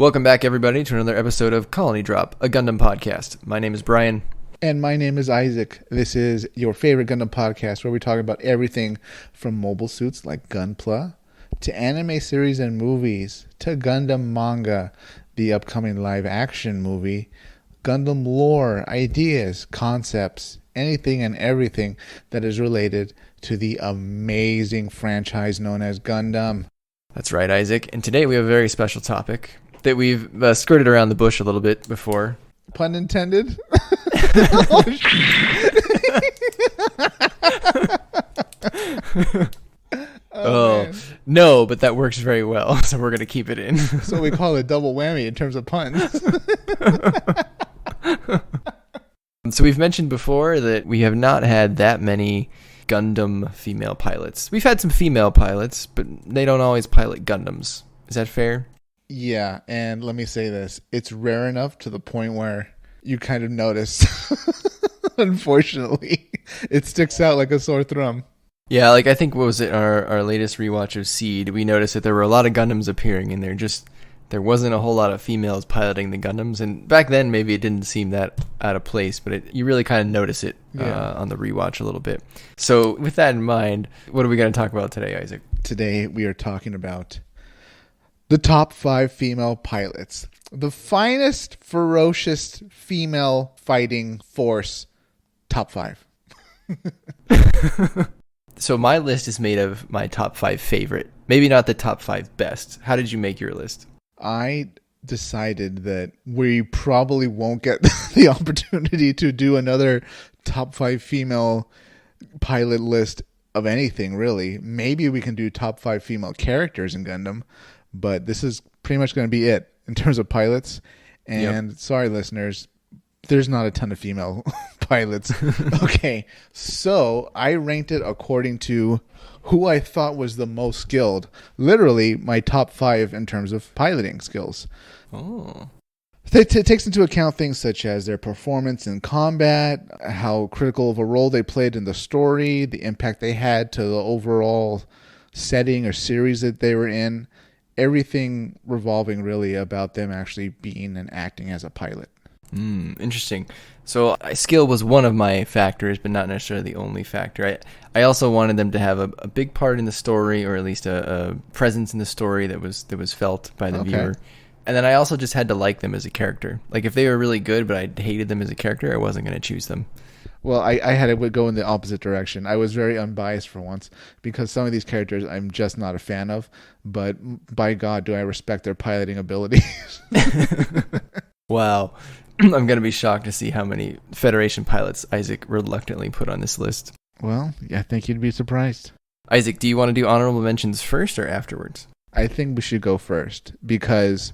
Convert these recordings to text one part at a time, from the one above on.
Welcome back, everybody, to another episode of Colony Drop, a Gundam podcast. My name is Brian. And my name is Isaac. This is your favorite Gundam podcast where we talk about everything from mobile suits like Gunpla to anime series and movies to Gundam manga, the upcoming live-action movie, Gundam lore, ideas, concepts, anything and everything that is related to the amazing franchise known as Gundam. That's right, Isaac. And today we have a very special topic that we've skirted around the bush a little bit before. Pun intended? Oh, no, but that works very well, so we're going to keep it in. So we call it double whammy in terms of puns. So we've mentioned before that we have not had that many Gundam female pilots. We've had some female pilots, but they don't always pilot Gundams. Is that fair? Yeah, and let me say this. It's rare enough to the point where you kind of notice. Unfortunately, it sticks out like a sore thumb. Yeah, like I think, what was it, our latest rewatch of Seed, we noticed that there were a lot of Gundams appearing, and there wasn't a whole lot of females piloting the Gundams. And back then, maybe it didn't seem that out of place, but you really kind of notice it on the rewatch a little bit. So with that in mind, what are we going to talk about today, Isaac? Today, we are talking about the top 5 female pilots. The finest, ferocious female fighting force. Top 5. So my list is made of my top 5 favorite. Maybe not the top 5 best. How did you make your list? I decided that we probably won't get the opportunity to do another top 5 female pilot list of anything, really. Maybe we can do top 5 female characters in Gundam, but this is pretty much going to be it in terms of pilots. And Sorry, listeners, there's not a ton of female pilots. Okay, so I ranked it according to who I thought was the most skilled. Literally, my top 5 in terms of piloting skills. Oh. It takes into account things such as their performance in combat, how critical of a role they played in the story, the impact they had to the overall setting or series that they were in. Everything revolving really about them actually being and acting as a pilot. Interesting. So skill was one of my factors, but not necessarily the only factor. I also wanted them to have a big part in the story, or at least a presence in the story that was felt by the viewer. And then I also just had to like them as a character. Like if they were really good, but I hated them as a character, I wasn't going to choose them. Well, I had it go in the opposite direction. I was very unbiased for once because some of these characters I'm just not a fan of, but by God, do I respect their piloting abilities. Wow. I'm going to be shocked to see how many Federation pilots Isaac reluctantly put on this list. Well, I think you'd be surprised. Isaac, do you want to do honorable mentions first or afterwards? I think we should go first because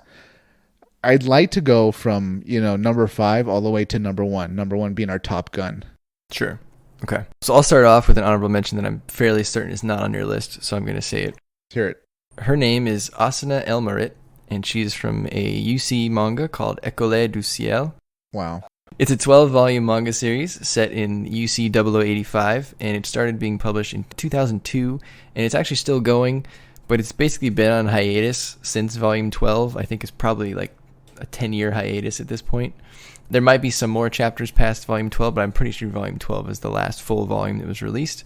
I'd like to go from, number 5 all the way to number 1. Number 1 being our Top Gun. Sure. Okay. So I'll start off with an honorable mention that I'm fairly certain is not on your list, so I'm going to say it. Hear it. Her name is Asuna Elmarit, and she's from a UC manga called École du Ciel. Wow. It's a 12-volume manga series set in UC 0085, and it started being published in 2002, and it's actually still going, but it's basically been on hiatus since volume 12. I think it's probably like a 10-year hiatus at this point. There might be some more chapters past volume 12, but I'm pretty sure volume 12 is the last full volume that was released.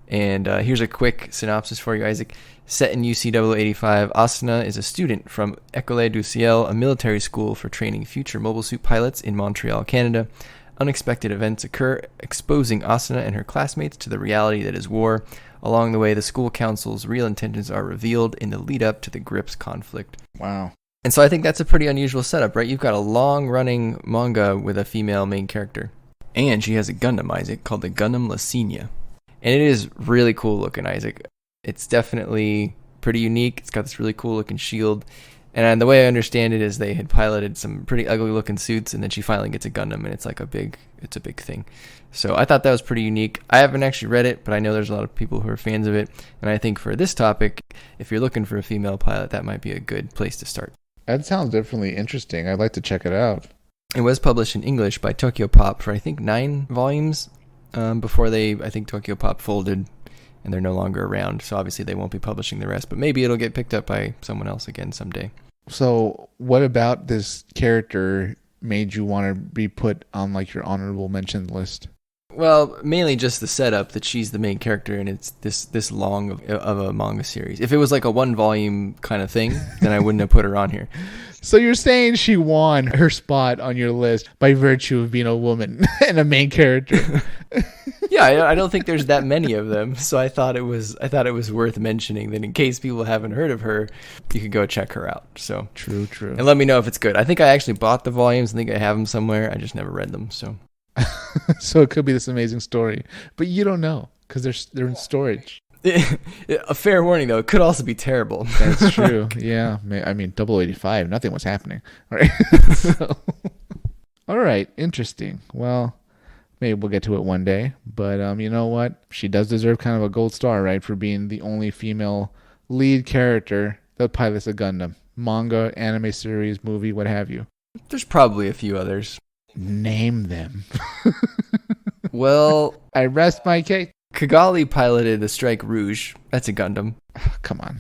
And here's a quick synopsis for you, Isaac. Set in UC 0085, Asuna is a student from École du Ciel, a military school for training future mobile suit pilots in Montreal, Canada. Unexpected events occur, exposing Asuna and her classmates to the reality that is war. Along the way, the school council's real intentions are revealed in the lead-up to the Grips conflict. Wow. And so I think that's a pretty unusual setup, right? You've got a long-running manga with a female main character. And she has a Gundam, Isaac, called the Gundam Lacinia. And it is really cool looking, Isaac. It's definitely pretty unique. It's got this really cool looking shield. And the way I understand it is they had piloted some pretty ugly looking suits, and then she finally gets a Gundam, and it's a big thing. So I thought that was pretty unique. I haven't actually read it, but I know there's a lot of people who are fans of it. And I think for this topic, if you're looking for a female pilot, that might be a good place to start. That sounds definitely interesting. I'd like to check it out. It was published in English by Tokyo Pop for, I think, 9 volumes before I think Tokyo Pop folded and they're no longer around. So obviously they won't be publishing the rest, but maybe it'll get picked up by someone else again someday. So what about this character made you want to be put on like your honorable mention list? Well, mainly just the setup that she's the main character and it's this long of a manga series. If it was like a 1-volume kind of thing, then I wouldn't have put her on here. So you're saying she won her spot on your list by virtue of being a woman and a main character? Yeah, I don't think there's that many of them, so I thought it was worth mentioning that in case people haven't heard of her, you could go check her out. So True. and let me know if it's good. I think I actually bought the volumes. I think I have them somewhere. I just never read them. So So it could be this amazing story, but you don't know because they're in storage. A fair warning, though, it could also be terrible. That's true. Yeah, I mean, 085, nothing was happening. All right. So, all right, interesting. Well, maybe we'll get to it one day. But you know what? She does deserve kind of a gold star, right, for being the only female lead character that pilots a Gundam. Manga, anime series, movie, what have you. There's probably a few others. Name them. Well, I rest my case. Kigali piloted the Strike Rouge. That's a Gundam. Come on.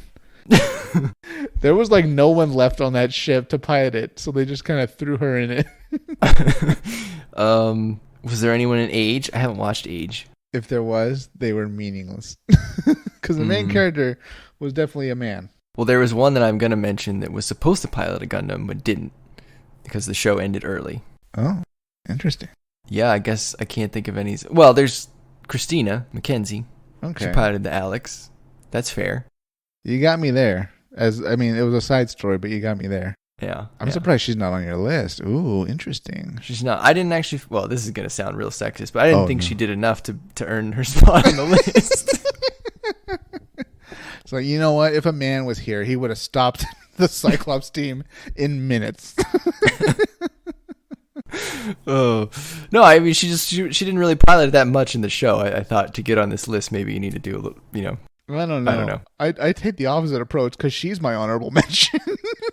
There was like no one left on that ship to pilot it, so they just kind of threw her in it. Was there anyone in Age? I haven't watched Age. If there was, they were meaningless. Because the main character was definitely a man. Well, there was one that I'm going to mention that was supposed to pilot a Gundam but didn't because the show ended early. Oh, interesting. Yeah, I guess I can't think of any. Well, there's Christina Mackenzie. Okay. She piloted the Alex. That's fair. You got me there. It was a side story, but you got me there. Yeah. I'm surprised she's not on your list. Ooh, interesting. She's not. I didn't actually. Well, this is going to sound real sexist, but I didn't think she did enough to earn her spot on the list. So, you know what? If a man was here, he would have stopped the Cyclops team in minutes. Oh no! I mean, she didn't really pilot it that much in the show. I thought to get on this list, maybe you need to do a little, I don't know. I take the opposite approach because she's my honorable mention.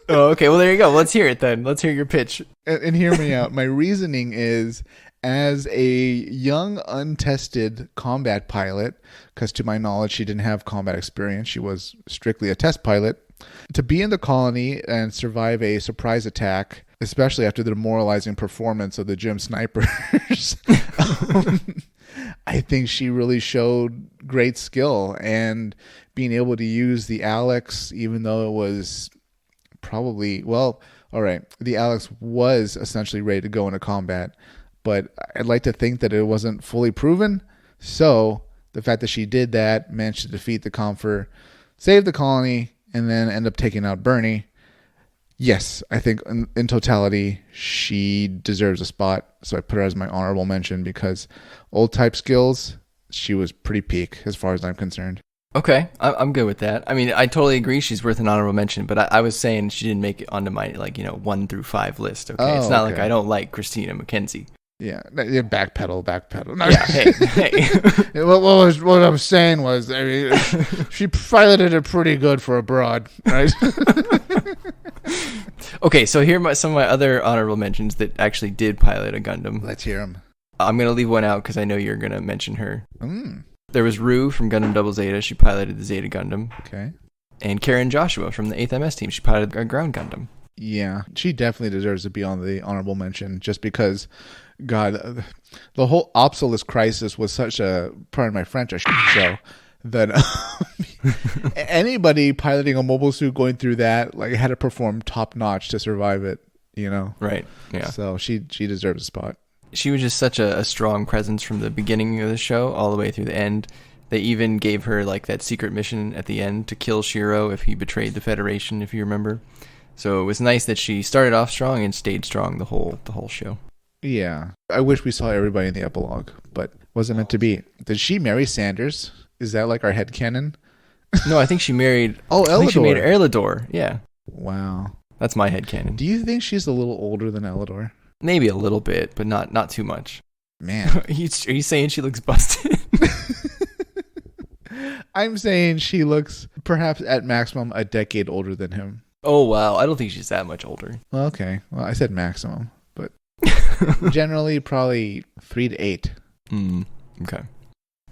Oh, okay. Well, there you go. Let's hear it then. Let's hear your pitch. And hear me out. My reasoning is, as a young, untested combat pilot, because to my knowledge, she didn't have combat experience. She was strictly a test pilot. To be in the colony and survive a surprise attack, especially after the demoralizing performance of the gym snipers, I think she really showed great skill, and being able to use the Alex, even though it was probably, well, all right, the Alex was essentially ready to go into combat, but I'd like to think that it wasn't fully proven. So the fact that she did that, managed to defeat the Comfer, save the colony, and then end up taking out Bernie. Yes, I think in totality, she deserves a spot. So I put her as my honorable mention because old type skills, she was pretty peak as far as I'm concerned. Okay, I'm good with that. I mean, I totally agree she's worth an honorable mention, but I was saying she didn't make it onto my 1 through 5 list. Okay, it's not like I don't like Christina Mackenzie. Yeah, backpedal. No. Yeah, hey. What I was saying was, I mean, she piloted it pretty good for a broad, right? Okay, so here are some of my other honorable mentions that actually did pilot a Gundam. Let's hear them. I'm going to leave one out because I know you're going to mention her. There was Rue from Gundam Double Zeta. She piloted the Zeta Gundam. Okay. And Karen Joshua from the 8th MS team. She piloted a ground Gundam. Yeah, she definitely deserves to be on the honorable mention just because, God, the whole Obsolescence crisis was such a, pardon my French, a show that anybody piloting a mobile suit going through that had to perform top notch to survive it, Right, yeah. So she deserves a spot. She was just such a strong presence from the beginning of the show all the way through the end. They even gave her that secret mission at the end to kill Shiro if he betrayed the Federation, if you remember. So it was nice that she started off strong and stayed strong the whole show. Yeah. I wish we saw everybody in the epilogue, but wasn't meant to be. Did she marry Sanders? Is that our headcanon? No, I think she married... Elidor. I think she married Elidor, yeah. Wow. That's my headcanon. Do you think she's a little older than Elidor? Maybe a little bit, but not too much. Man. Are you saying she looks busted? I'm saying she looks perhaps at maximum a decade older than him. Oh, wow. I don't think she's that much older. Well, okay. Well, I said maximum, but generally probably 3 to 8. Okay.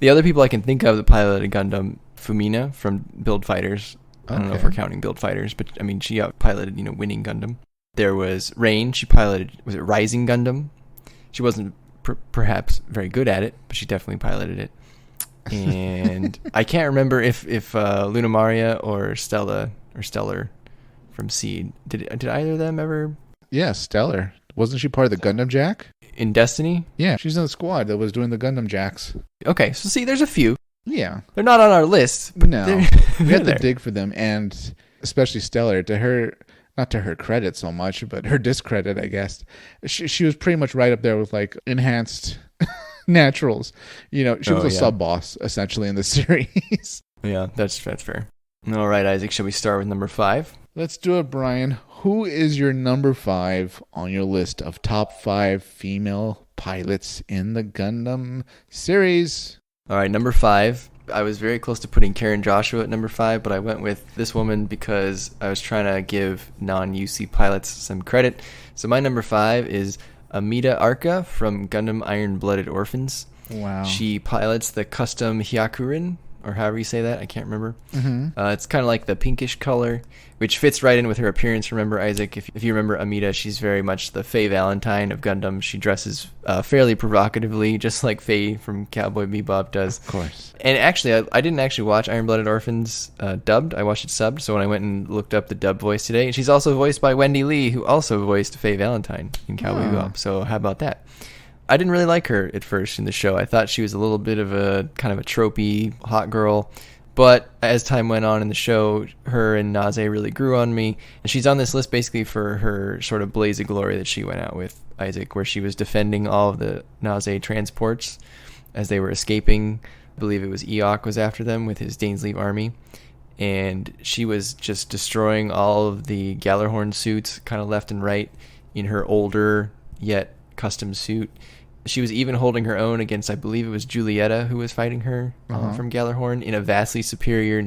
The other people I can think of that piloted Gundam, Fumina from Build Fighters. I don't know if we're counting Build Fighters, but I mean, she piloted, Winning Gundam. There was Rain. She piloted, was it Rising Gundam? She wasn't perhaps very good at it, but she definitely piloted it. And I can't remember if Luna Maria or Stella or Stellar from Seed, did either of them ever? Yeah, Stellar. Wasn't she part of the Gundam Jack? In Destiny? Yeah, she's in the squad that was doing the Gundam Jacks. Okay, so see, there's a few. Yeah. They're not on our list. But no. We have to dig for them, and especially Stellar, to her, not to her credit so much, but her discredit, I guess. She was pretty much right up there with like enhanced naturals. She was a sub-boss, essentially, in the series. Yeah, that's fair. All right, Isaac, shall we start with number 5? Let's do it, Brian. Who is your number 5 on your list of top 5 female pilots in the Gundam series? All right, number 5. I was very close to putting Karen Joshua at number 5, but I went with this woman because I was trying to give non-UC pilots some credit. So my number 5 is Amida Arca from Gundam Iron-Blooded Orphans. Wow. She pilots the custom Hyakurin, or however you say that. I can't remember. Mm-hmm. It's kind of like the pinkish color, which fits right in with her appearance. Remember, Isaac, if you remember Amida, she's very much the Faye Valentine of Gundam. She dresses fairly provocatively, just like Faye from Cowboy Bebop does. Of course. And actually, I didn't actually watch Iron-Blooded Orphans dubbed. I watched it subbed, so when I went and looked up the dubbed voice today, and she's also voiced by Wendy Lee, who also voiced Faye Valentine in Cowboy Bebop. So how about that? I didn't really like her at first in the show. I thought she was a little bit of a kind of a tropey hot girl. But as time went on in the show, her and Naze really grew on me. And she's on this list basically for her sort of blaze of glory that she went out with, Isaac, where she was defending all of the Naze transports as they were escaping. I believe it was Eok was after them with his Dainsleif army. And she was just destroying all of the Gallarhorn suits kind of left and right in her older yet custom suit. She was even holding her own against, I believe it was Julieta who was fighting her from Gallarhorn in a vastly superior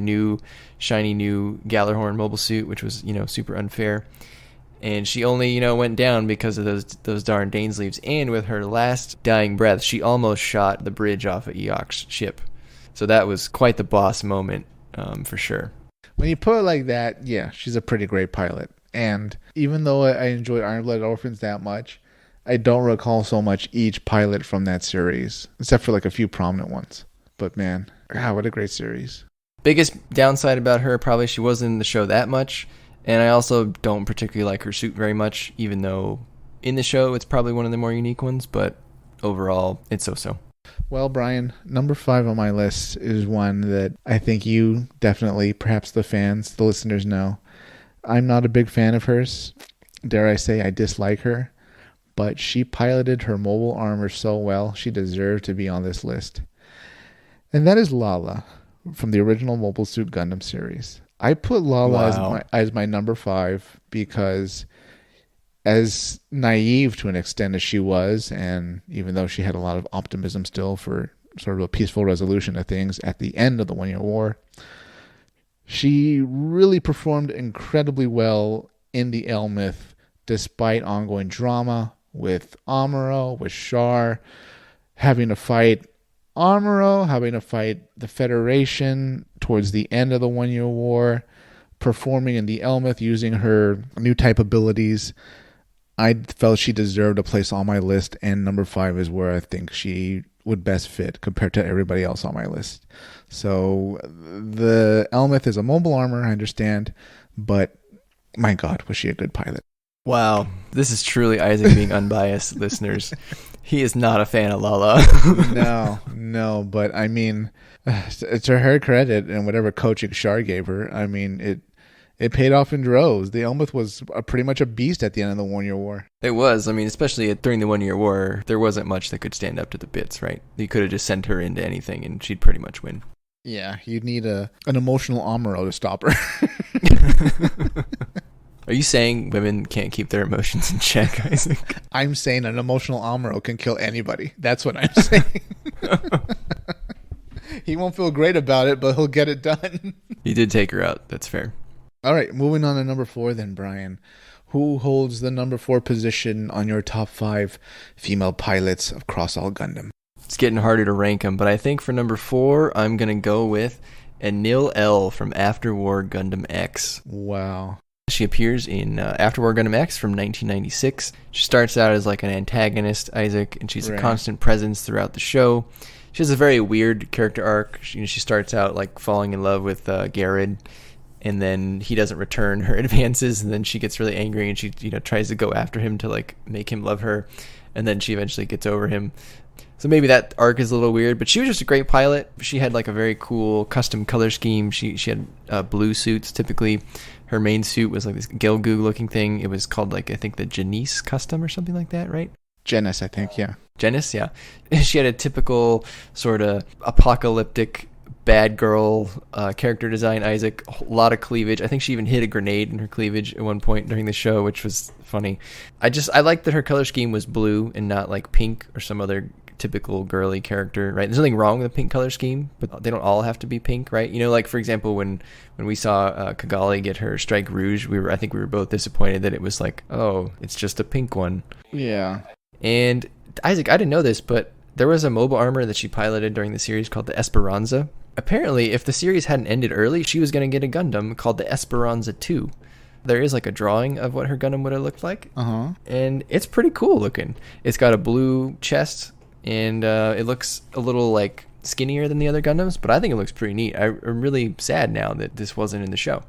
shiny new Gallarhorn mobile suit, which was, super unfair. And she only, went down because of those darn Dainsleifs. And with her last dying breath, she almost shot the bridge off of Eok's ship. So that was quite the boss moment, for sure. When you put it like that, yeah, she's a pretty great pilot. And even though I enjoy Iron-Blooded Orphans that much, I don't recall so much each pilot from that series, except for like a few prominent ones. But man, God, what a great series. Biggest downside about her, probably she wasn't in the show that much. And I also don't particularly like her suit very much, even though in the show it's probably one of the more unique ones. But overall, it's so-so. Well, Brian, number 5 on my list is one that I think you definitely, perhaps the fans, the listeners know. I'm not a big fan of hers. Dare I say I dislike her. But she piloted her mobile armor so well, she deserved to be on this list. And that is Lala from the original Mobile Suit Gundam series. I put Lala as my number 5 because as naive to an extent as she was, and even though she had a lot of optimism still for sort of a peaceful resolution of things at the end of the 1 Year War, she really performed incredibly well in the Elmith despite ongoing drama with Amuro, with Char, having to fight Amuro, having to fight the Federation towards the end of the 1 Year War, performing in the Elmith using her new type abilities. I felt she deserved a place on my list, and number 5 is where I think she would best fit compared to everybody else on my list. So the Elmith is a mobile armor, I understand, but my God, was she a good pilot. Wow, this is truly Isaac being unbiased, listeners. He is not a fan of Lala. No, but I mean, to her credit and whatever coaching Char gave her, I mean, it paid off in droves. The Elmith was pretty much a beast at the end of the 1 Year War. It was. I mean, especially during the 1 Year War, there wasn't much that could stand up to the bits, right? You could have just sent her into anything and she'd pretty much win. Yeah, you'd need an emotional Amuro to stop her. Are you saying women can't keep their emotions in check, Isaac? I'm saying an emotional Amuro can kill anybody. That's what I'm saying. He won't feel great about it, but he'll get it done. He did take her out. That's fair. All right, moving on to number 4 then, Brian. Who holds the number 4 position on your top 5 female pilots across all Gundam? It's getting harder to rank them, but I think for number 4, I'm going to go with and Nil L from After War Gundam X. Wow. She appears in After War Gundam X from 1996. She starts out as like an antagonist, Isaac, and she's a constant presence throughout the show. She has a very weird character arc. She starts out like falling in love with Garrett, and then he doesn't return her advances, and then she gets really angry and she tries to go after him to like make him love her, and then she eventually gets over him. So maybe that arc is a little weird, but she was just a great pilot. She had like a very cool custom color scheme. She had blue suits typically. Her main suit was like this Gelgoog looking thing. It was called like, I think, the Janice custom or something like that, right? Janice, I think, yeah. Janice, yeah. She had a typical sort of apocalyptic bad girl character design, Isaac. A lot of cleavage. I think she even hid a grenade in her cleavage at one point during the show, which was funny. I liked that her color scheme was blue and not like pink or some other typical girly character, right? There's nothing wrong with the pink color scheme, but they don't all have to be pink, right? Like for example, when we saw Kigali get her Strike Rouge, I think we were both disappointed that it was like, oh, it's just a pink one. Yeah. And Isaac, I didn't know this, but there was a mobile armor that she piloted during the series called the Esperanza. Apparently, if the series hadn't ended early, she was going to get a Gundam called the Esperanza 2. There is like a drawing of what her Gundam would have looked like. And it's pretty cool looking. It's got a blue chest, and it looks a little like skinnier than the other Gundams, but I think it looks pretty neat. I'm really sad now that this wasn't in the show.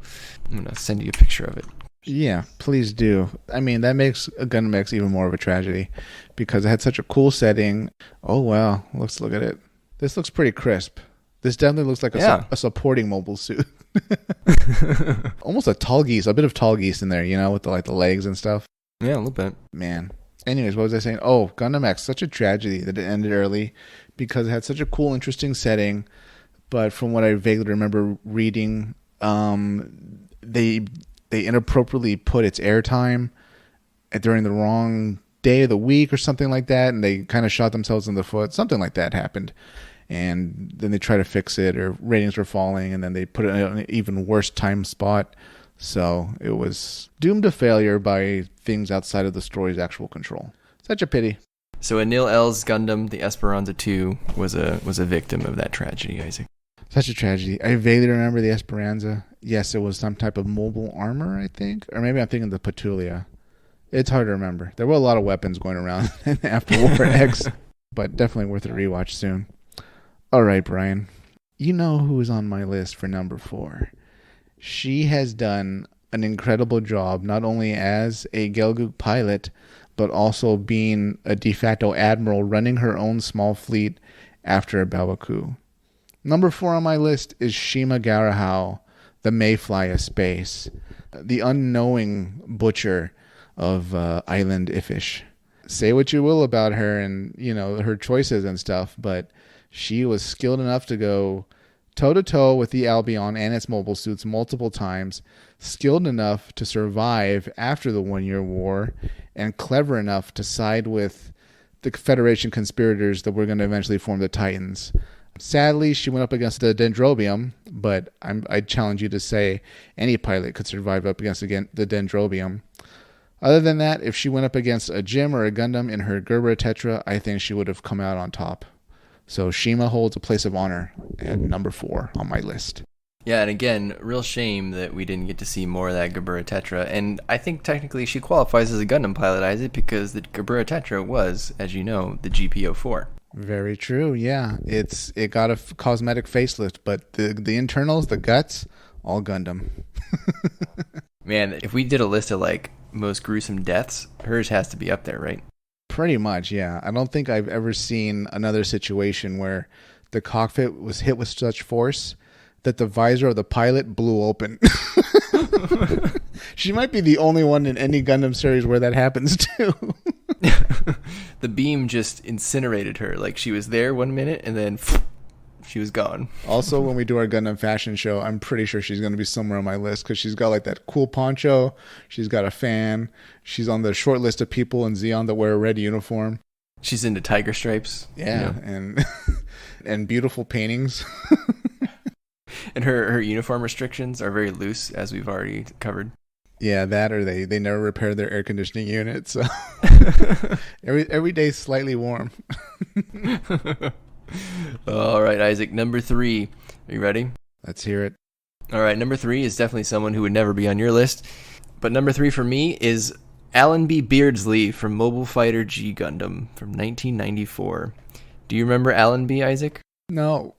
I'm going to send you a picture of it. Yeah, please do. I mean, that makes a Gundam X even more of a tragedy because it had such a cool setting. Oh, wow. Let's look at it. This looks pretty crisp. This definitely looks like a supporting mobile suit. Almost a bit of tall geese in there, with the legs and stuff. Yeah, a little bit. Man. Anyways, what was I saying? Oh, Gundam X, such a tragedy that it ended early because it had such a cool, interesting setting. But from what I vaguely remember reading, they inappropriately put its airtime during the wrong day of the week or something like that, and they kind of shot themselves in the foot. Something like that happened. And then they try to fix it, or ratings were falling, and then they put it in an even worse time spot. So it was doomed to failure by things outside of the story's actual control. Such a pity. So Anil L's Gundam, the Esperanza 2, was a victim of that tragedy, Isaac. Such a tragedy. I vaguely remember the Esperanza. Yes, it was some type of mobile armor, I think. Or maybe I'm thinking the Petulia. It's hard to remember. There were a lot of weapons going around after War X, but definitely worth a rewatch soon. All right, Brian. You know who is on my list for number 4. She has done an incredible job, not only as a Gelgoog pilot, but also being a de facto admiral running her own small fleet after a Babaku. Number 4 on my list is Shima Garagao, the Mayfly of space, the unknowing butcher of Island Ifish. Say what you will about her and, her choices and stuff, but she was skilled enough to go toe-to-toe with the Albion and its mobile suits multiple times, skilled enough to survive after the 1-year war, and clever enough to side with the Federation conspirators that were going to eventually form the Titans. Sadly, she went up against the Dendrobium, but I challenge you to say any pilot could survive up against the Dendrobium. Other than that, if she went up against a Jim or a Gundam in her Gerber Tetra, I think she would have come out on top. So Shima holds a place of honor at number 4 on my list. Yeah, and again, real shame that we didn't get to see more of that Gebura Tetra. And I think technically she qualifies as a Gundam pilot, Isaac, because the Gebura Tetra was, as you know, the GP04. Very true, yeah. It got a cosmetic facelift, but the internals, the guts, all Gundam. Man, if we did a list of like most gruesome deaths, hers has to be up there, right? Pretty much, yeah. I don't think I've ever seen another situation where the cockpit was hit with such force that the visor of the pilot blew open. She might be the only one in any Gundam series where that happens too. The beam just incinerated her. Like she was there 1 minute and then she was gone. Also, when we do our Gundam fashion show, I'm pretty sure she's going to be somewhere on my list because she's got like that cool poncho. She's got a fan. She's on the short list of people in Zeon that wear a red uniform. She's into tiger stripes. Yeah, and beautiful paintings. And her uniform restrictions are very loose, as we've already covered. Yeah, that or they never repair their air conditioning unit, so every day is slightly warm. All right, Isaac, number 3. Are you ready? Let's hear it. All right, number 3 is definitely someone who would never be on your list. But number 3 for me is Allenby Beardsley from Mobile Fighter G Gundam from 1994. Do you remember Allenby, Isaac? No.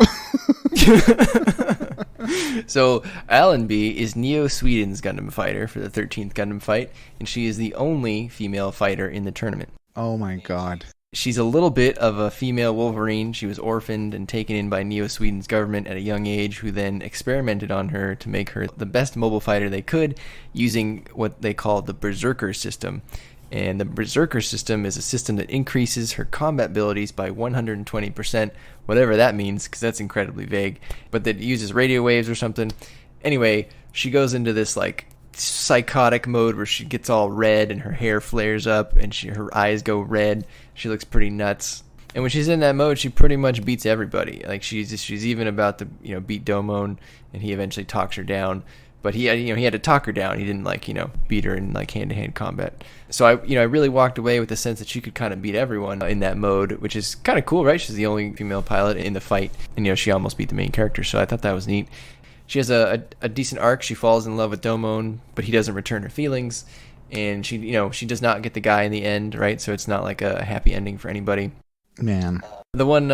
So Allenby is Neo Sweden's Gundam fighter for the 13th Gundam fight, and she is the only female fighter in the tournament. Oh my god. She's a little bit of a female Wolverine. She was orphaned and taken in by Neo Sweden's government at a young age, who then experimented on her to make her the best mobile fighter they could, using what they call the Berserker system. And the Berserker system is a system that increases her combat abilities by 120%, whatever that means, because that's incredibly vague, but that uses radio waves or something. Anyway, she goes into this like psychotic mode where she gets all red and her hair flares up and her eyes go red. She looks pretty nuts. And when she's in that mode, she pretty much beats everybody. Like she's even about to beat Domon, and he eventually talks her down. But he had to talk her down. He didn't beat her in hand-to-hand combat. So I really walked away with the sense that she could kind of beat everyone in that mode, which is kind of cool, right? She's the only female pilot in the fight, and she almost beat the main character. So I thought that was neat. She has a decent arc. She falls in love with Domon, but he doesn't return her feelings, and she does not get the guy in the end, right? So it's not like a happy ending for anybody. Man. The one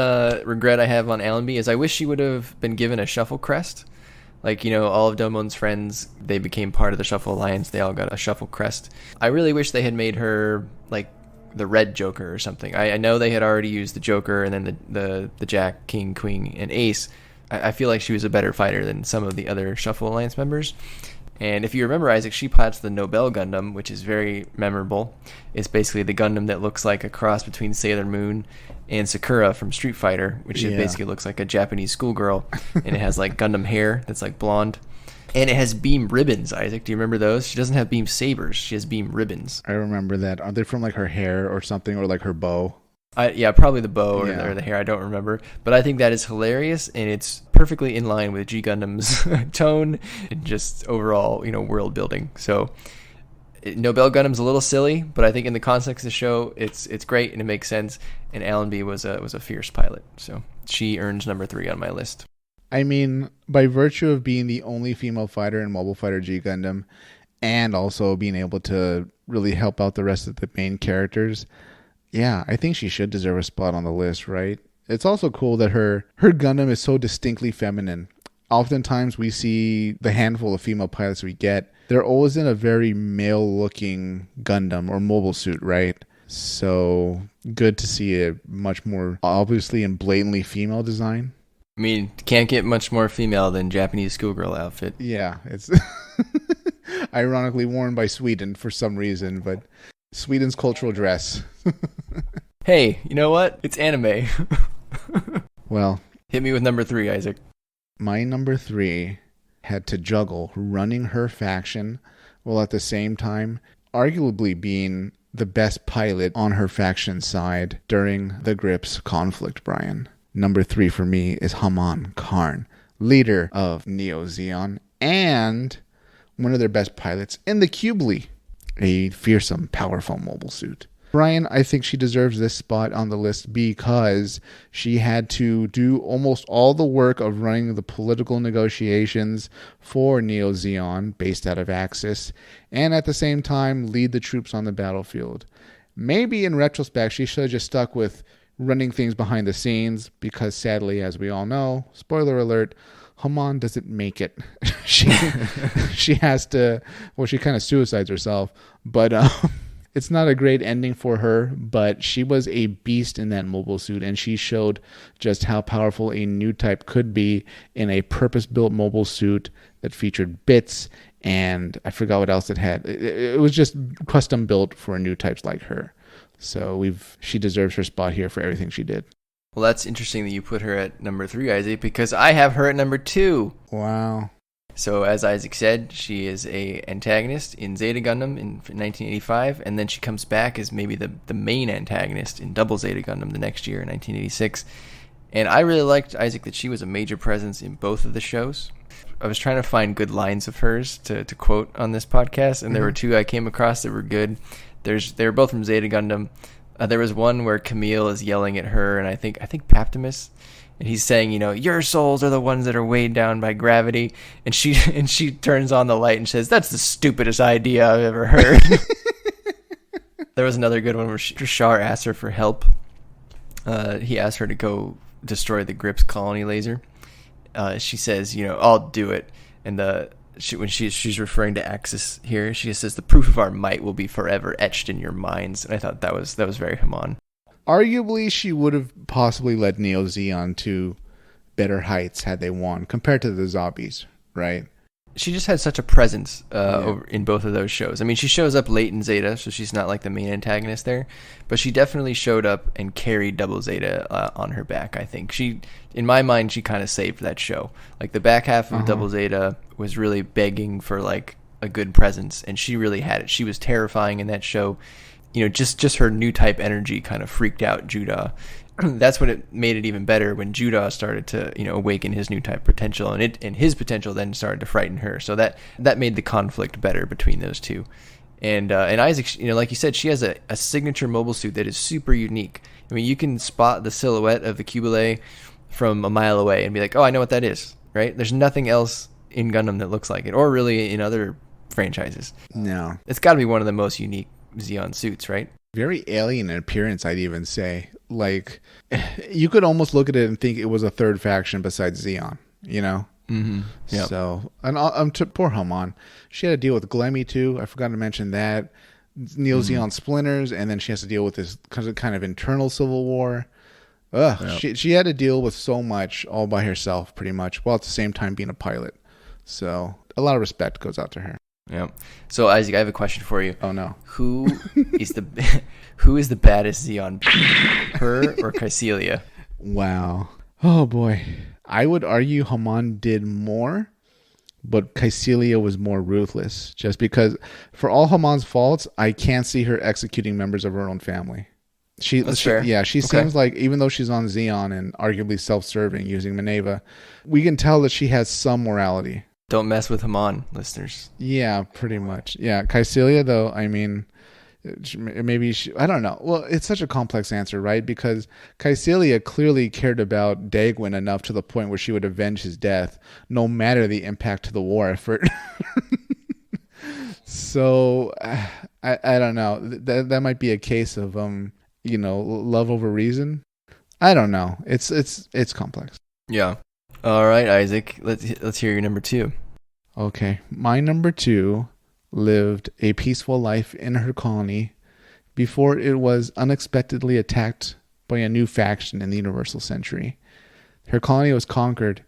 regret I have on Allenby is I wish she would have been given a Shuffle crest. All of Domon's friends, they became part of the Shuffle Alliance. They all got a Shuffle crest. I really wish they had made her, the Red Joker or something. I know they had already used the Joker and then the Jack, King, Queen, and Ace. I feel like she was a better fighter than some of the other Shuffle Alliance members. And if you remember, Isaac, she pilots the Nobel Gundam, which is very memorable. It's basically the Gundam that looks like a cross between Sailor Moon and Sakura from Street Fighter, which basically looks like a Japanese schoolgirl. And it has Gundam hair that's blonde. And it has beam ribbons, Isaac. Do you remember those? She doesn't have beam sabers. She has beam ribbons. I remember that. Are they from her hair or something, or her bow? Yeah, probably the bow or the hair. I don't remember. But I think that is hilarious, and it's perfectly in line with G Gundam's tone and just overall, world building. So Nobel Gundam's a little silly, but I think in the context of the show, it's great and it makes sense. And Allenby was a fierce pilot, so she earns number 3 on my list. I mean, by virtue of being the only female fighter in Mobile Fighter G Gundam, and also being able to really help out the rest of the main characters, yeah, I think she should deserve a spot on the list, right? It's also cool that her Gundam is so distinctly feminine. Oftentimes we see the handful of female pilots we get, they're always in a very male-looking Gundam or mobile suit, right? So good to see a much more obviously and blatantly female design. I mean, can't get much more female than Japanese schoolgirl outfit. Yeah, it's ironically worn by Sweden for some reason, but Sweden's cultural dress. Hey, you know what? It's anime. Well, hit me with number 3, Isaac. My number 3 had to juggle running her faction while at the same time arguably being the best pilot on her faction side during the Grips conflict, Brian. Number 3 for me is Haman Khan, leader of Neo Zeon and one of their best pilots in the Cubely, a fearsome, powerful mobile suit. Brian, I think she deserves this spot on the list because she had to do almost all the work of running the political negotiations for Neo Zeon, based out of Axis, and at the same time lead the troops on the battlefield. Maybe in retrospect, she should have just stuck with running things behind the scenes because sadly, as we all know, spoiler alert, Haman doesn't make it. She has to, well, she kind of suicides herself, but it's not a great ending for her, but she was a beast in that mobile suit, and she showed just how powerful a new type could be in a purpose-built mobile suit that featured bits, and I forgot what else it had. It was just custom built for new types like her. So she deserves her spot here for everything she did. Well, that's interesting that you put her at number 3, Isaac, because I have her at number 2. Wow. So as Isaac said, she is a antagonist in Zeta Gundam in 1985, and then she comes back as maybe the main antagonist in Double Zeta Gundam the next year in 1986. And I really liked, Isaac, that she was a major presence in both of the shows. I was trying to find good lines of hers to quote on this podcast, and there were 2 I came across that were good. They were both from Zeta Gundam. There was one where Camille is yelling at her, and I think Paptimus, and he's saying, your souls are the ones that are weighed down by gravity. And she turns on the light and says, "That's the stupidest idea I've ever heard." There was another good one where Shar asked her for help. He asked her to go destroy the Grips colony laser. She says, "I'll do it." And when she's referring to Axis here, she says, "The proof of our might will be forever etched in your minds." And I thought that was very Haman. Arguably, she would have possibly led Neo Zeon to better heights had they won, compared to the zombies, right? She just had such a presence in both of those shows. I mean, she shows up late in Zeta, so she's not like the main antagonist there, but she definitely showed up and carried Double Zeta on her back, I think. In my mind, she kind of saved that show. Like, the back half of Double Zeta was really begging for, like, a good presence, and she really had it. She was terrifying in that show. Just her new type energy kind of freaked out Judah. That's when it made it even better, when Judah started to awaken his new type potential, and his potential then started to frighten her. So that made the conflict better between those two. And Isaac, like you said, she has a signature mobile suit that is super unique. I mean, you can spot the silhouette of the Cubile from a mile away and be like, "Oh, I know what that is." Right? There's nothing else in Gundam that looks like it, or really in other franchises. No, it's got to be one of the most unique Zeon suits, right? Very alien in appearance, I'd even say. Like, you could almost look at it and think it was a third faction besides Zeon, Mm-hmm. Yep. So, and poor Haman. She had to deal with Glemmy too. I forgot to mention that. Neo Zeon splinters, and then she has to deal with this kind of internal civil war. Ugh, yep. She had to deal with so much all by herself, pretty much, while at the same time being a pilot. So, a lot of respect goes out to her. Yeah. So, Isaac, I have a question for you. Oh no. Who is the baddest Zeon, her or Kycilia? Wow. Oh boy. I would argue Haman did more, but Kycilia was more ruthless. Just because, for all Haman's faults, I can't see her executing members of her own family. That's fair. Yeah, she seems like, even though she's on Zeon and arguably self-serving using Maneva, we can tell that she has some morality. Don't mess with Haman, listeners. Yeah, pretty much. Yeah, Kycilia, though, I mean, maybe I don't know. Well, it's such a complex answer, right? Because Kycilia clearly cared about Dagwin enough to the point where she would avenge his death, no matter the impact to the war effort. So, I don't know. That might be a case of love over reason. I don't know. It's complex. Yeah. All right, Isaac. Let's hear your number 2. Okay, my number 2 lived a peaceful life in her colony before it was unexpectedly attacked by a new faction in the Universal Century. Her colony was conquered,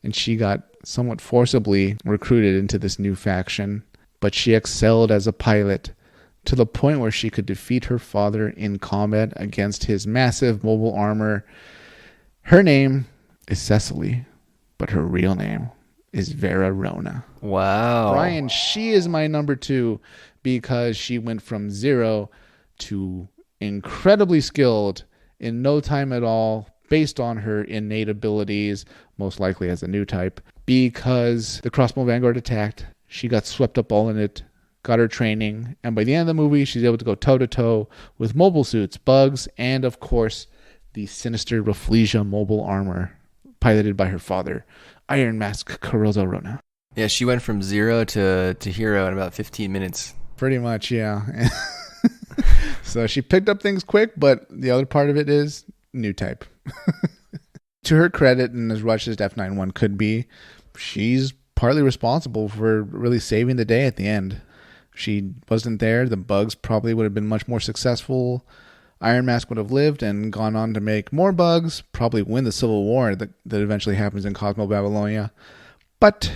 and she got somewhat forcibly recruited into this new faction, but she excelled as a pilot to the point where she could defeat her father in combat against his massive mobile armor. Her name is Cecily, but her real name is Vera Rona. Wow. Brian, she is my number 2 because she went from 0 to incredibly skilled in no time at all, based on her innate abilities, most likely as a new type. Because the Crossbow Vanguard attacked, she got swept up all in it, got her training, and by the end of the movie, she's able to go toe-to-toe with mobile suits, bugs, and of course, the sinister Rafflesia mobile armor, piloted by her father, Iron Mask Kurozo Rona. Yeah, she went from 0 to hero in about 15 minutes. Pretty much, yeah. So she picked up things quick, but the other part of it is new type. To her credit, and as rushed as F91 could be, she's partly responsible for really saving the day at the end. If she wasn't there, the bugs probably would have been much more successful. Iron Mask would have lived and gone on to make more bugs, probably win the civil war that eventually happens in Cosmo Babylonia. But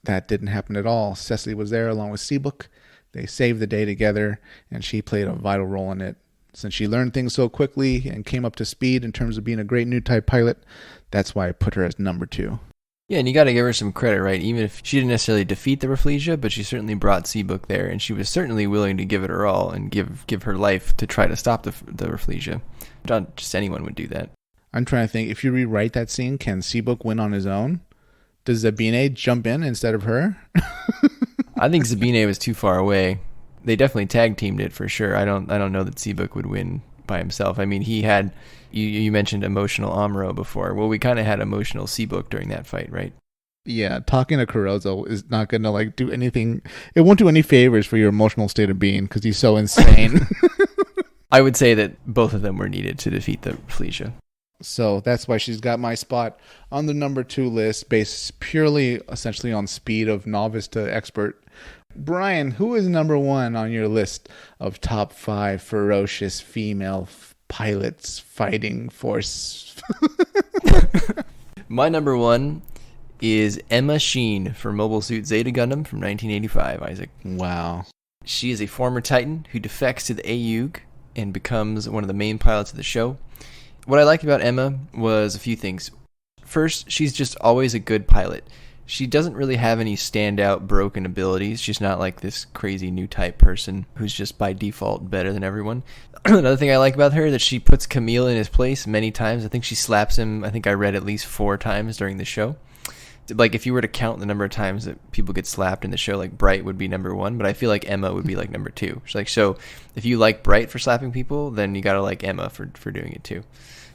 that didn't happen at all. Cecily was there along with Seabook. They saved the day together, and she played a vital role in it. Since she learned things so quickly and came up to speed in terms of being a great new type pilot, that's why I put her as number 2. Yeah, and you got to give her some credit, right? Even if she didn't necessarily defeat the Rafflesia, but she certainly brought Seabook there, and she was certainly willing to give it her all and give her life to try to stop the Rafflesia. Not just anyone would do that. I'm trying to think, if you rewrite that scene, can Seabook win on his own? Does Zabine jump in instead of her? I think Zabine was too far away. They definitely tag teamed it for sure. I don't know that Seabook would win by himself. I mean, he had, you mentioned emotional Amuro before. Well, we kind of had emotional Seabook during that fight, right? Yeah, talking to Kurozo is not going to like do anything. It won't do any favors for your emotional state of being because he's so insane. I would say that both of them were needed to defeat the Felicia. So that's why she's got my spot on the number 2 list, based purely, essentially, on speed of novice to expert. Brian, who is number 1 on your list of top 5 ferocious female pilots fighting force? My number 1 is Emma Sheen for Mobile Suit Zeta Gundam from 1985, Isaac. Wow. She is a former Titan who defects to the AUG and becomes one of the main pilots of the show. What I liked about Emma was a few things. First, she's just always a good pilot. She doesn't really have any standout broken abilities. She's not like this crazy new type person who's just by default better than everyone. Another thing I like about her is that she puts Camille in his place many times. I think she slaps him, I think I read at least 4 times during the show. Like, if you were to count the number of times that people get slapped in the show, like, Bright would be number 1, but I feel like Emma would be, like, number 2. She's like, so if you like Bright for slapping people, then you gotta like Emma for doing it, too.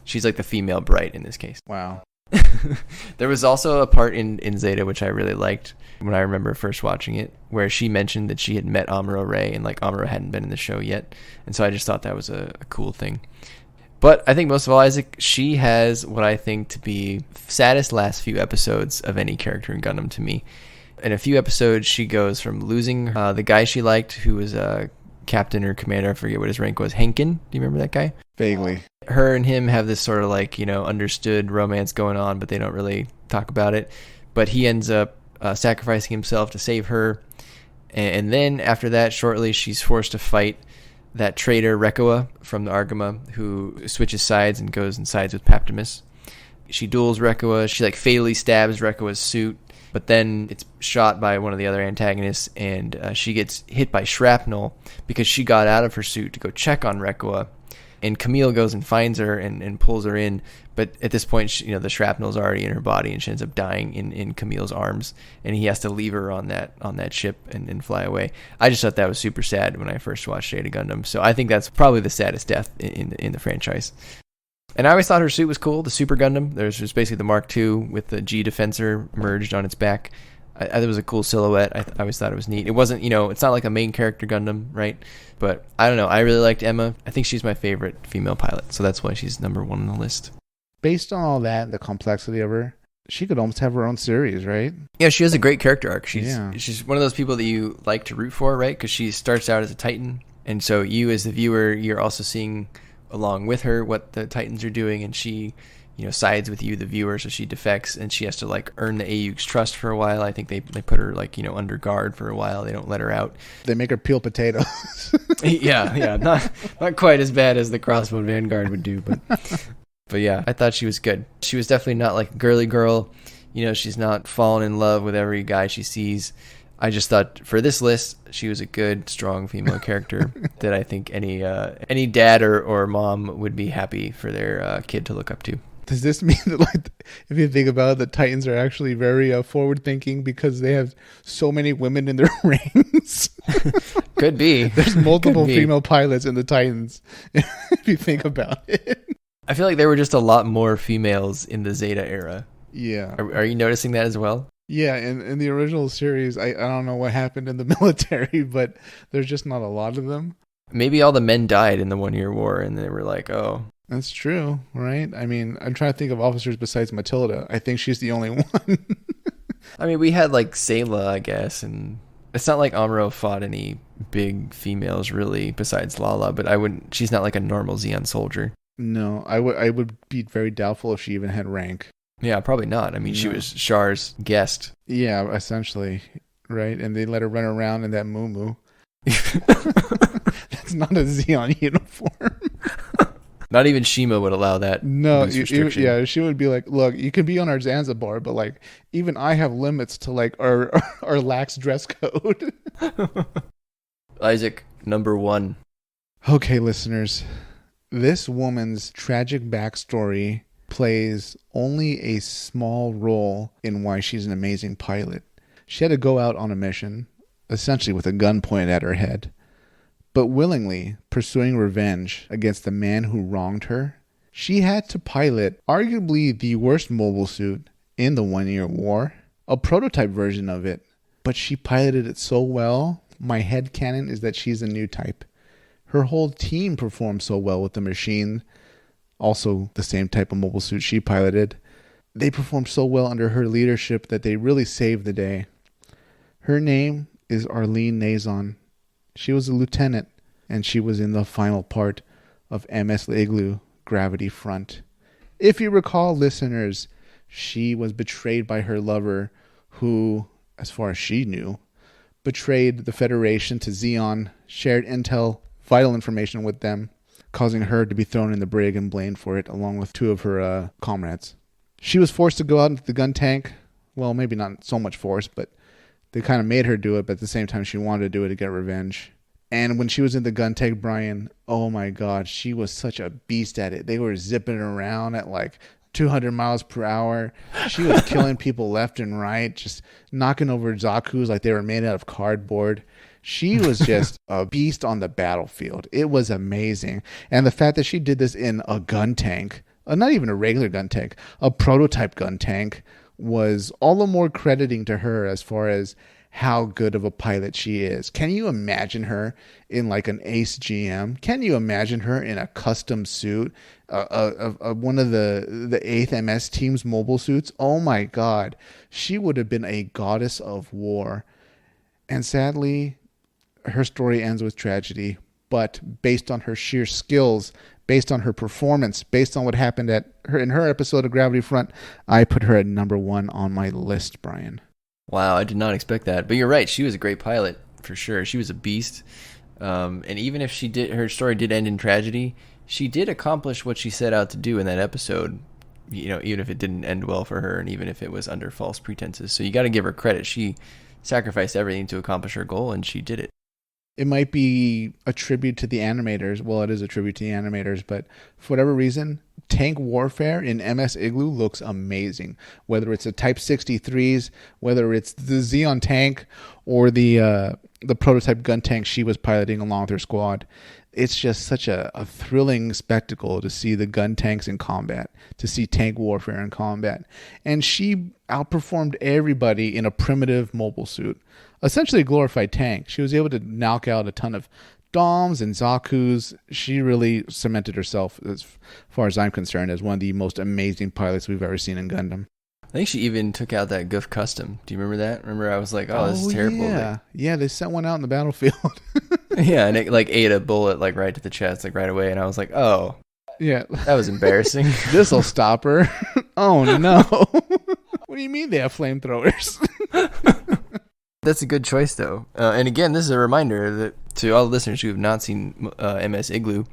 She's like the female Bright in this case. Wow. There was also a part in Zeta, which I really liked when I remember first watching it, where she mentioned that she had met Amuro Ray, and, like, Amuro hadn't been in the show yet. And so I just thought that was a cool thing. But I think most of all, Isaac, she has what I think to be saddest last few episodes of any character in Gundam to me. In a few episodes, she goes from losing the guy she liked, who was a captain or commander, I forget what his rank was, Henkin. Do you remember that guy? Vaguely. Her and him have this sort of like, understood romance going on, but they don't really talk about it. But he ends up sacrificing himself to save her. And then after that, shortly, she's forced to fight that traitor Rekoa from the Argama, who switches sides and goes and sides with Paptimus. She duels Rekoa. She like fatally stabs Rekoa's suit, but then it's shot by one of the other antagonists, and she gets hit by shrapnel because she got out of her suit to go check on Rekoa. And Camille goes and finds her and pulls her in. But at this point, the shrapnel's already in her body, and she ends up dying in Camille's arms. And he has to leave her on that ship and fly away. I just thought that was super sad when I first watched Zeta Gundam. So I think that's probably the saddest death in the franchise. And I always thought her suit was cool, the Super Gundam. There's just basically the Mark II with the G Defensor merged on its back. I thought it was a cool silhouette. I always thought it was neat. It wasn't, it's not like a main character Gundam, right? But I don't know. I really liked Emma. I think she's my favorite female pilot, so that's why she's number 1 on the list. Based on all that, the complexity of her, she could almost have her own series, right? Yeah, she has a great character arc. She's one of those people that you like to root for, right? Because she starts out as a Titan, and so you as the viewer, you're also seeing along with her what the Titans are doing, and she sides with you, the viewer, so she defects, and she has to like earn the AUG's trust for a while. I think they put her like under guard for a while. They don't let her out. They make her peel potatoes. yeah, not quite as bad as the Crossbone Vanguard would do, but yeah, I thought she was good. She was definitely not like a girly girl. She's not falling in love with every guy she sees. I just thought for this list, she was a good, strong female character that I think any dad or mom would be happy for their kid to look up to. Does this mean that, like, if you think about it, the Titans are actually very forward-thinking because they have so many women in their ranks? Could be. There's multiple female pilots in the Titans, if you think about it. I feel like there were just a lot more females in the Zeta era. Yeah. Are you noticing that as well? Yeah, in the original series, I don't know what happened in the military, but there's just not a lot of them. Maybe all the men died in the 1-year war, and they were like, oh. That's true, right? I mean, I'm trying to think of officers besides Matilda. I think she's the only one. I mean, we had, like, Sayla, I guess, and it's not like Amuro fought any big females, really, besides Lala, but she's not like a normal Zeon soldier. No, I would be very doubtful if she even had rank. Yeah, probably not. I mean, she was Char's guest. Yeah, essentially, right? And they let her run around in that muumuu. That's not a Zeon uniform. Not even Shima would allow that. No, she would be like, look, you can be on our Zanzibar, but like, even I have limits to like our lax dress code. Isaac, number 1. Okay, listeners, this woman's tragic backstory plays only a small role in why she's an amazing pilot. She had to go out on a mission, essentially with a gun pointed at her head. but willingly pursuing revenge against the man who wronged her, she had to pilot arguably the worst mobile suit in the 1 Year War, a prototype version of it, but she piloted it so well, my headcanon is that she's a new type. Her whole team performed so well with the machine, also the same type of mobile suit she piloted. They performed so well under her leadership that they really saved the day. Her name is Arlene Naison. She was a lieutenant, and she was in the final part of MS Igloo Gravity Front. If you recall, listeners, she was betrayed by her lover, who, as far as she knew, betrayed the Federation to Zeon, shared intel, vital information with them, causing her to be thrown in the brig and blamed for it, along with two of her comrades. She was forced to go out into the gun tank. Well, maybe not so much forced, but they kind of made her do it, but at the same time, she wanted to do it to get revenge. And when she was in the gun tank, Brian, oh my God, she was such a beast at it. They were zipping around at like 200 miles per hour. She was killing people left and right, just knocking over Zaku's like they were made out of cardboard. She was just a beast on the battlefield. It was amazing. And the fact that she did this in a gun tank, not even a regular gun tank, a prototype gun tank, was all the more crediting to her as far as how good of a pilot she is. Can you imagine her in like an Ace GM? Can you imagine her in a custom suit, one of the 8th MS team's mobile suits? Oh my God, she would have been a goddess of war. And sadly, her story ends with tragedy. But based on her sheer skills, based on her performance, based on what happened in her episode of Gravity Front, I put her at number 1 on my list, Brian. Wow, I did not expect that. But you're right, she was a great pilot, for sure. She was a beast. And even if her story did end in tragedy, she did accomplish what she set out to do in that episode, even if it didn't end well for her and even if it was under false pretenses. So you got to give her credit. She sacrificed everything to accomplish her goal, and she did it. It might be a tribute to the animators. Well, it is a tribute to the animators, but for whatever reason, tank warfare in MS Igloo looks amazing. Whether it's the Type 63s, whether it's the Zeon tank, or the prototype gun tank she was piloting along with her squad. It's just such a thrilling spectacle to see the gun tanks in combat, to see tank warfare in combat. And she outperformed everybody in a primitive mobile suit. Essentially a glorified tank. She was able to knock out a ton of Doms and Zaku's. She really cemented herself, as far as I'm concerned, as one of the most amazing pilots we've ever seen in Gundam. I think she even took out that Goof Custom. Do you remember that? Remember I was like, oh, this is terrible. Yeah, they sent one out in the battlefield. Yeah, and it like ate a bullet like right to the chest, like right away. And I was like, oh, yeah, that was embarrassing. This'll stop her. Oh, no. What do you mean they have flamethrowers? That's a good choice, though. And again, this is a reminder that to all the listeners who have not seen MS Igloo,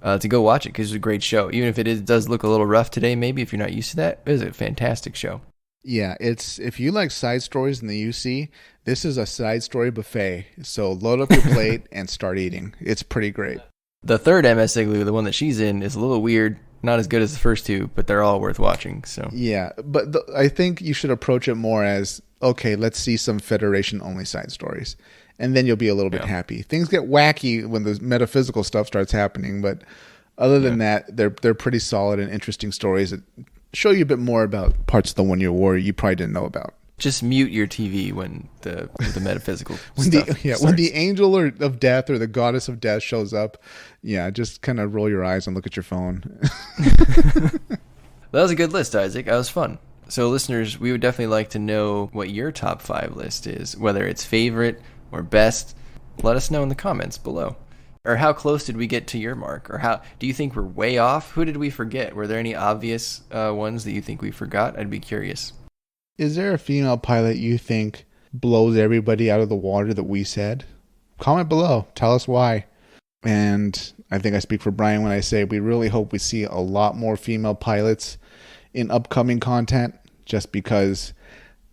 to go watch it, because it's a great show. Even if it does look a little rough today, maybe if you're not used to that, it is a fantastic show. Yeah, if you like side stories in the UC, this is a side story buffet. So load up your plate and start eating. It's pretty great. The third MS Igloo, the one that she's in, is a little weird. Not as good as the first two, but they're all worth watching. So yeah, but I think you should approach it more as, okay, let's see some Federation-only side stories. And then you'll be a little bit happy. Things get wacky when the metaphysical stuff starts happening, but other than that, they're pretty solid and interesting stories that show you a bit more about parts of the 1 Year War you probably didn't know about. Just mute your TV when the metaphysical when stuff starts. When the angel of death or the goddess of death shows up, just kind of roll your eyes and look at your phone. That was a good list, Isaac. That was fun. So listeners, we would definitely like to know what your top 5 list is, whether it's favorite or best. Let us know in the comments below. Or how close did we get to your mark? Or how do you think we're way off? Who did we forget? Were there any obvious ones that you think we forgot? I'd be curious. Is there a female pilot you think blows everybody out of the water that we said? Comment below. Tell us why. And I think I speak for Brian when I say we really hope we see a lot more female pilots in upcoming content, just because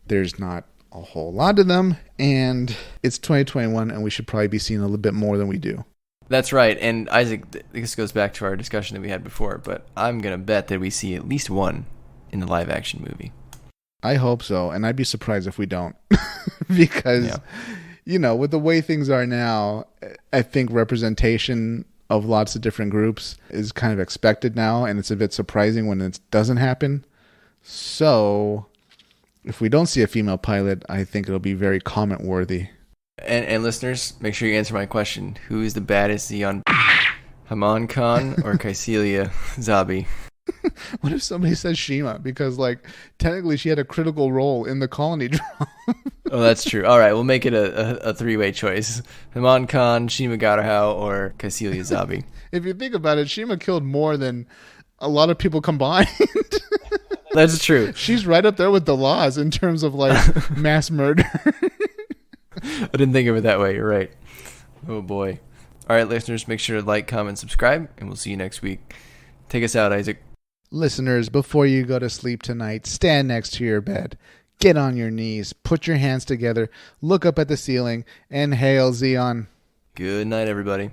there's not a whole lot of them, and it's 2021, and we should probably be seeing a little bit more than we do. That's right. And Isaac, this goes back to our discussion that we had before, but I'm going to bet that we see at least one in the live action movie. I hope so, and I'd be surprised if we don't. Because with the way things are now, I think representation of lots of different groups is kind of expected now, and it's a bit surprising when it doesn't happen. So if we don't see a female pilot, I think it'll be very comment worthy. And listeners, make sure you answer my question. Who is the baddest Zeon? Haman Khan or Kaisilia Zabi? What if somebody says Shima? Because, technically she had a critical role in the colony drama. Oh, that's true. All right, we'll make it a three-way choice. Haman Khan, Shima Garagao, or Kaisilia Zabi. If you think about it, Shima killed more than a lot of people combined. That's true. She's right up there with the laws in terms of, mass murder. I didn't think of it that way. You're right. Oh, boy. All right, listeners, make sure to like, comment, subscribe, and we'll see you next week. Take us out, Isaac. Listeners, before you go to sleep tonight, stand next to your bed. Get on your knees, put your hands together, look up at the ceiling, and hail Zeon. Good night, everybody.